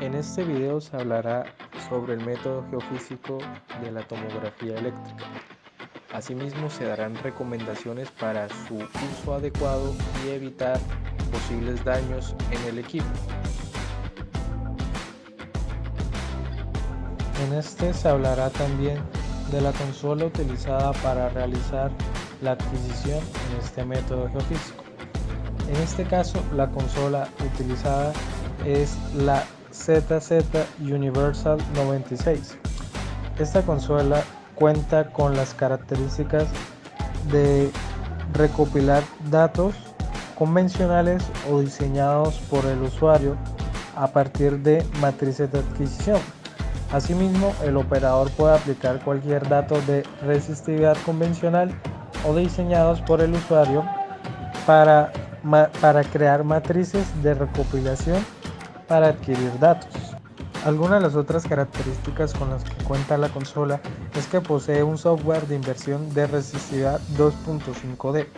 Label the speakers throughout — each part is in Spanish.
Speaker 1: En este video se hablará sobre el método geofísico de la tomografía eléctrica. Asimismo, se darán recomendaciones para su uso adecuado y evitar posibles daños en el equipo. En este se hablará también de la consola utilizada para realizar la adquisición en este método geofísico. En este caso, la consola utilizada es la ZZ Universal 96. Esta consola cuenta con las características de recopilar datos convencionales o diseñados por el usuario a partir de matrices de adquisición. Asimismo, el operador puede aplicar cualquier dato de resistividad convencional o diseñados por el usuario para crear matrices de recopilación para adquirir datos. Algunas de las otras características con las que cuenta la consola es que posee un software de inversión de resistividad 2.5D.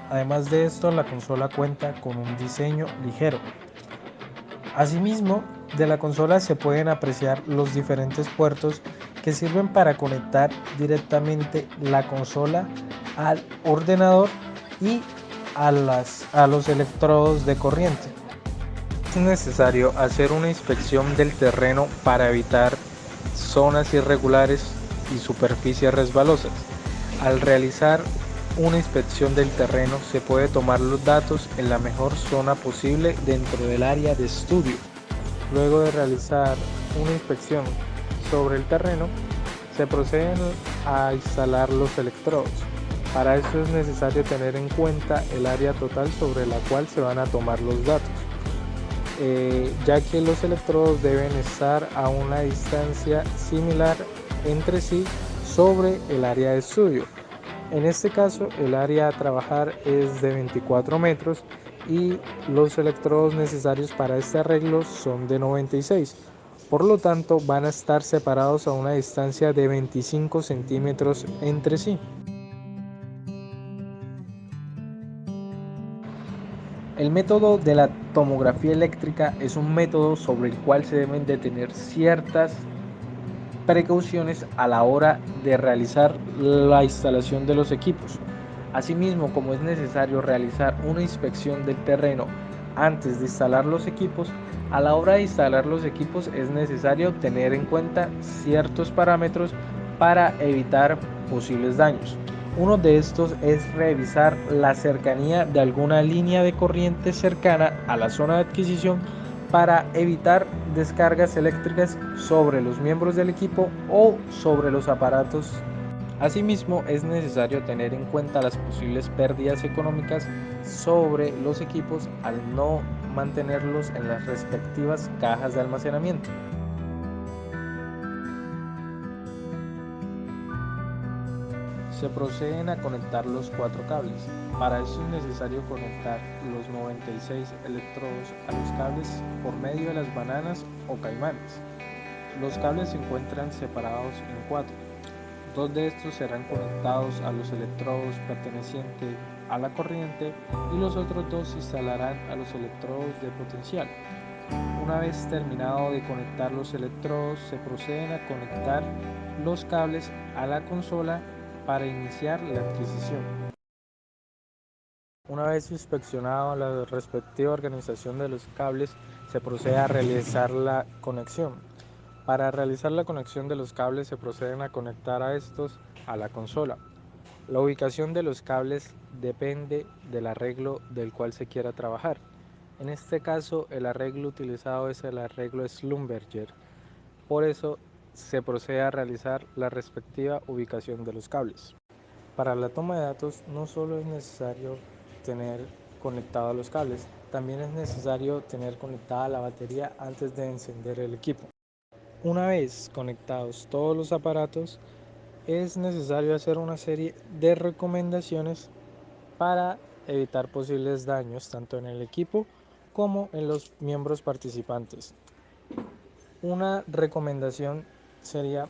Speaker 1: Además de esto, la consola cuenta con un diseño ligero. Asimismo, de la consola se pueden apreciar los diferentes puertos que sirven para conectar directamente la consola al ordenador y a los electrodos de corriente. Es necesario hacer una inspección del terreno para evitar zonas irregulares y superficies resbalosas. Al realizar una inspección del terreno se puede tomar los datos en la mejor zona posible dentro del área de estudio. Luego de realizar una inspección sobre el terreno, se proceden a instalar los electrodos. Para eso es necesario tener en cuenta el área total sobre la cual se van a tomar los datos. Ya que los electrodos deben estar a una distancia similar entre sí sobre el área de estudio. En este caso, el área a trabajar es de 24 metros y los electrodos necesarios para este arreglo son de 96. Por lo tanto, van a estar separados a una distancia de 25 centímetros entre sí. El método de la tomografía eléctrica es un método sobre el cual se deben de tener ciertas precauciones a la hora de realizar la instalación de los equipos. Asimismo, como es necesario realizar una inspección del terreno antes de instalar los equipos, a la hora de instalar los equipos es necesario tener en cuenta ciertos parámetros para evitar posibles daños. Uno de estos es revisar la cercanía de alguna línea de corriente cercana a la zona de adquisición para evitar descargas eléctricas sobre los miembros del equipo o sobre los aparatos. Asimismo, es necesario tener en cuenta las posibles pérdidas económicas sobre los equipos al no mantenerlos en las respectivas cajas de almacenamiento. Se proceden a conectar los 4 cables. Para eso es necesario conectar los 96 electrodos a los cables por medio de las bananas o caimanes. Los cables se encuentran separados en 4. 2 de estos serán conectados a los electrodos pertenecientes a la corriente y los otros 2 se instalarán a los electrodos de potencial. Una vez terminado de conectar los electrodos, se proceden a conectar los cables a la consola para iniciar la adquisición. Una vez inspeccionado la respectiva organización de los cables, se procede a realizar la conexión. Para realizar la conexión de los cables se proceden a conectar a estos a la consola. La ubicación de los cables depende del arreglo del cual se quiera trabajar. En este caso, el arreglo utilizado es el arreglo Schlumberger. Por eso, se procede a realizar la respectiva ubicación de los cables. Para la toma de datos no solo es necesario tener conectados los cables, también es necesario tener conectada la batería antes de encender el equipo. Una vez conectados todos los aparatos, es necesario hacer una serie de recomendaciones para evitar posibles daños tanto en el equipo como en los miembros participantes. Una recomendación sería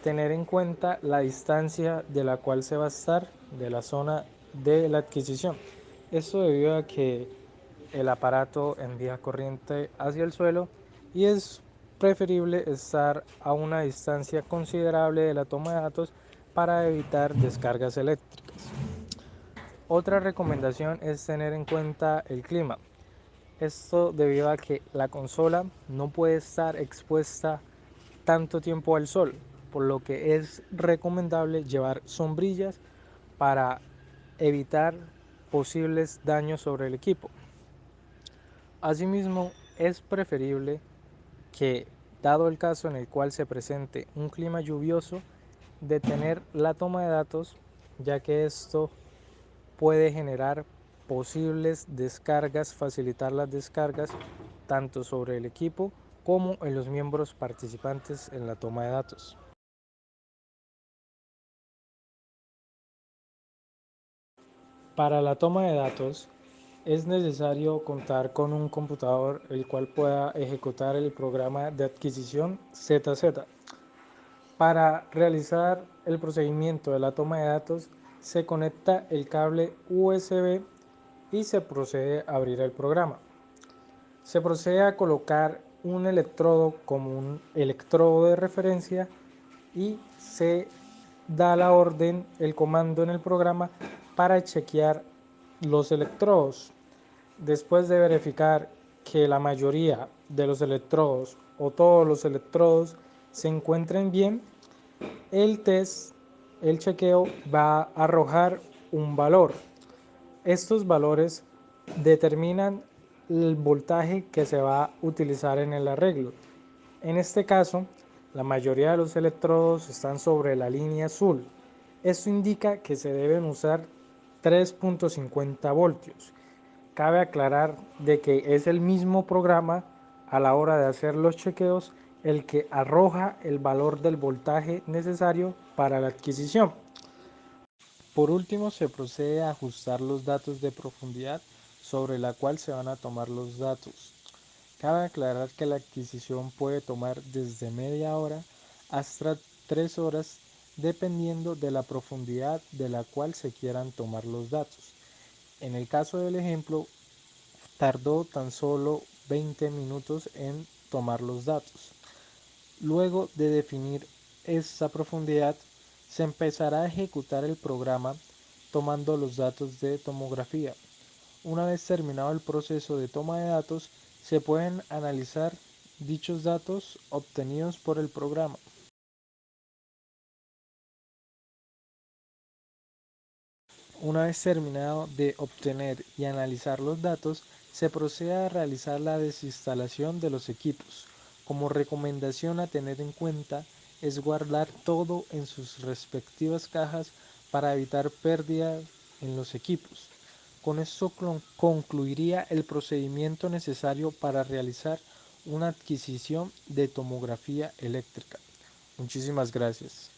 Speaker 1: tener en cuenta la distancia de la cual se va a estar de la zona de la adquisición. Esto debido a que el aparato envía corriente hacia el suelo y es preferible estar a una distancia considerable de la toma de datos para evitar descargas eléctricas. Otra recomendación es tener en cuenta el clima. Esto debido a que la consola no puede estar expuesta tanto tiempo al sol, por lo que es recomendable llevar sombrillas para evitar posibles daños sobre el equipo. Asimismo, es preferible que, dado el caso en el cual se presente un clima lluvioso, detener la toma de datos, ya que esto puede generar posibles descargas, facilitar las descargas tanto sobre el equipo como en los miembros participantes en la toma de datos. Para la toma de datos es necesario contar con un computador el cual pueda ejecutar el programa de adquisición ZZ. Para realizar el procedimiento de la toma de datos se conecta el cable USB y se procede a abrir el programa. Se procede a colocar un electrodo como un electrodo de referencia y se da la orden, el comando en el programa para chequear los electrodos. Después de verificar que la mayoría de los electrodos o todos los electrodos se encuentren bien, el test, el chequeo va a arrojar un valor. Estos valores determinan el voltaje que se va a utilizar en el arreglo. En este caso, la mayoría de los electrodos están sobre la línea azul. Esto indica que se deben usar 3.50 voltios. Cabe aclarar de que es el mismo programa a la hora de hacer los chequeos el que arroja el valor del voltaje necesario para la adquisición. Por último, se procede a ajustar los datos de profundidad sobre la cual se van a tomar los datos. Cabe aclarar que la adquisición puede tomar desde media hora hasta 3 horas dependiendo de la profundidad de la cual se quieran tomar los datos. En el caso del ejemplo, tardó tan solo 20 minutos en tomar los datos. Luego de definir esa profundidad, se empezará a ejecutar el programa tomando los datos de tomografía. Una vez terminado el proceso de toma de datos, se pueden analizar dichos datos obtenidos por el programa. Una vez terminado de obtener y analizar los datos, se procede a realizar la desinstalación de los equipos. Como recomendación a tener en cuenta es guardar todo en sus respectivas cajas para evitar pérdida en los equipos. Con esto concluiría el procedimiento necesario para realizar una adquisición de tomografía eléctrica. Muchísimas gracias.